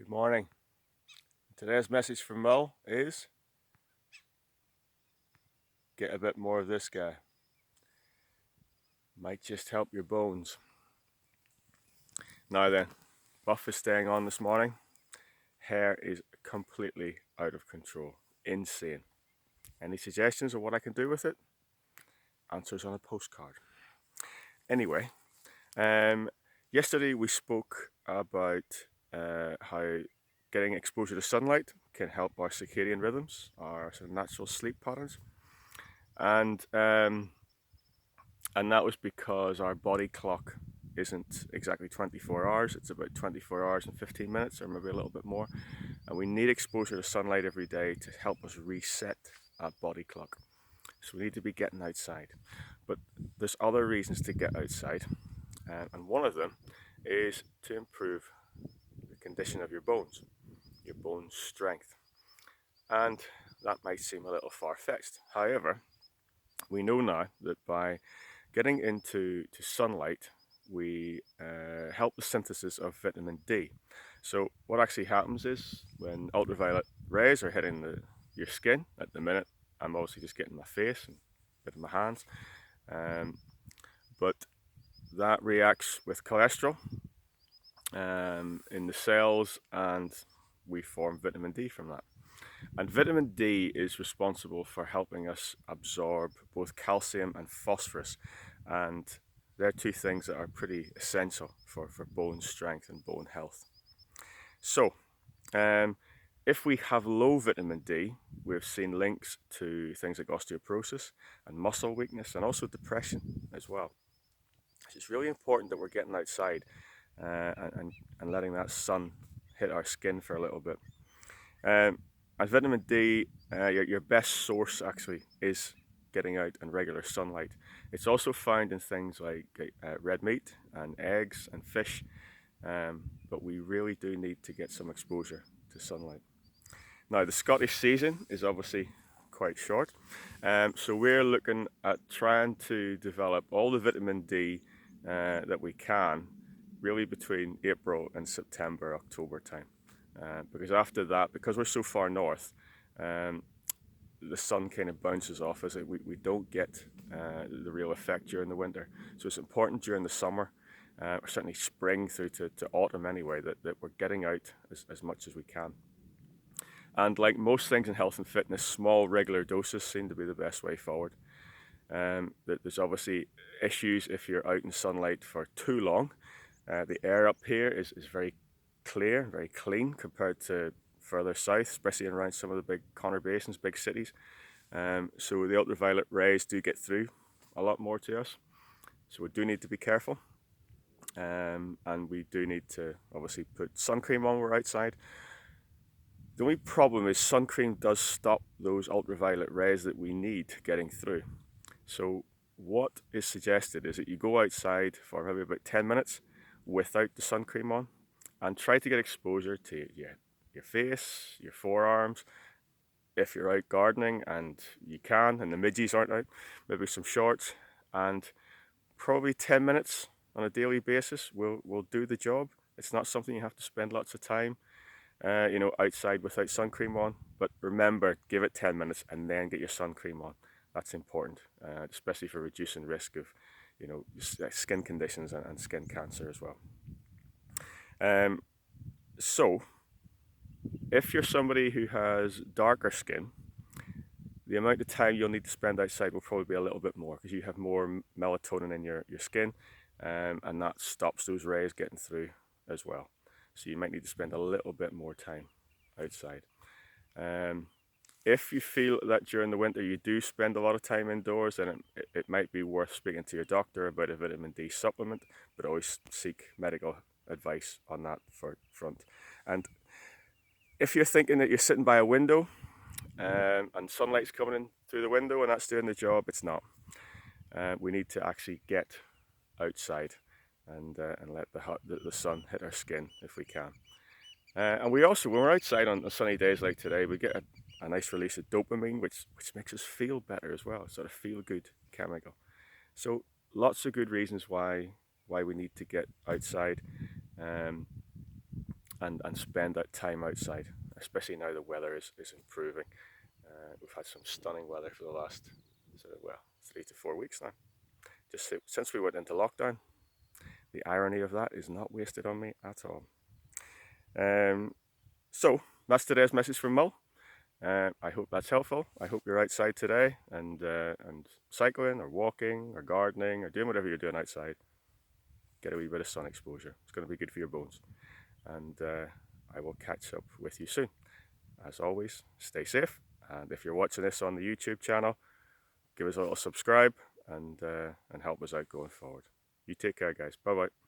Good morning. Today's message from Mull is get a bit more of this guy. Might just help your bones. Now then, Buff is staying on this morning. Hair is completely out of control. Insane. Any suggestions of what I can do with it? Answers on a postcard. Anyway, yesterday we spoke about how getting exposure to sunlight can help our circadian rhythms, our sort of natural sleep patterns. And that was because our body clock isn't exactly 24 hours, it's about 24 hours and 15 minutes, or maybe a little bit more. And we need exposure to sunlight every day to help us reset that body clock. So we need to be getting outside. But there's other reasons to get outside, and one of them is to improve the condition of your bones strength. And that might seem a little far-fetched. However, we know now that by getting into sunlight, we help the synthesis of vitamin D. So what actually happens is when ultraviolet rays are hitting your skin, at the minute I'm obviously just getting my face and a bit of my hands, but that reacts with cholesterol in the cells, and we form vitamin D from that. And vitamin D is responsible for helping us absorb both calcium and phosphorus, and they're two things that are pretty essential for bone strength and bone health. So, if we have low vitamin D, we've seen links to things like osteoporosis and muscle weakness, and also depression as well. So it's really important that we're getting outside and letting that sun hit our skin for a little bit. And vitamin D, your best source actually is getting out in regular sunlight. It's also found in things like red meat and eggs and fish, but we really do need to get some exposure to sunlight. Now, the Scottish season is obviously quite short, so we're looking at trying to develop all the vitamin D that we can, really between April and September, October time. Because after that, because we're so far north, the sun kind of bounces off us. We don't get the real effect during the winter. So it's important during the summer, or certainly spring through to autumn anyway, that we're getting out as much as we can. And like most things in health and fitness, small regular doses seem to be the best way forward. There's obviously issues if you're out in sunlight for too long. The air up here is very clear, very clean compared to further south, especially around some of the big conurbations, big cities. So the ultraviolet rays do get through a lot more to us. So we do need to be careful. And we do need to obviously put sun cream on when we're outside. The only problem is sun cream does stop those ultraviolet rays that we need getting through. So what is suggested is that you go outside for maybe about 10 minutes without the sun cream on, and try to get exposure to your face, your forearms. If you're out gardening and you can, and the midges aren't out, maybe some shorts, and probably 10 minutes on a daily basis will do the job. It's not something you have to spend lots of time outside without sun cream on, but remember, give it 10 minutes and then get your sun cream on. That's important, especially for reducing risk of skin conditions and skin cancer as well. So if you're somebody who has darker skin, the amount of time you'll need to spend outside will probably be a little bit more, because you have more melatonin in your skin, and that stops those rays getting through as well. So you might need to spend a little bit more time outside. If you feel that during the winter you do spend a lot of time indoors, then it might be worth speaking to your doctor about a vitamin D supplement, but always seek medical advice on that front. And if you're thinking that you're sitting by a window and sunlight's coming in through the window and that's doing the job, it's not. We need to actually get outside and let the sun hit our skin if we can. And we also, when we're outside on sunny days like today, we get a nice release of dopamine, which makes us feel better as well, sort of feel good chemical. So lots of good reasons why we need to get outside. and spend that time outside, especially now the weather is improving. We've had some stunning weather for the last, well, 3 to 4 weeks now. Just since we went into lockdown, the irony of that is not wasted on me at all. So that's today's message from Mull. I hope that's helpful. I hope you're outside today and cycling or walking or gardening or doing whatever you're doing outside. Get a wee bit of sun exposure. It's going to be good for your bones. And I will catch up with you soon. As always, stay safe. And if you're watching this on the YouTube channel, give us a little subscribe and help us out going forward. You take care, guys. Bye bye.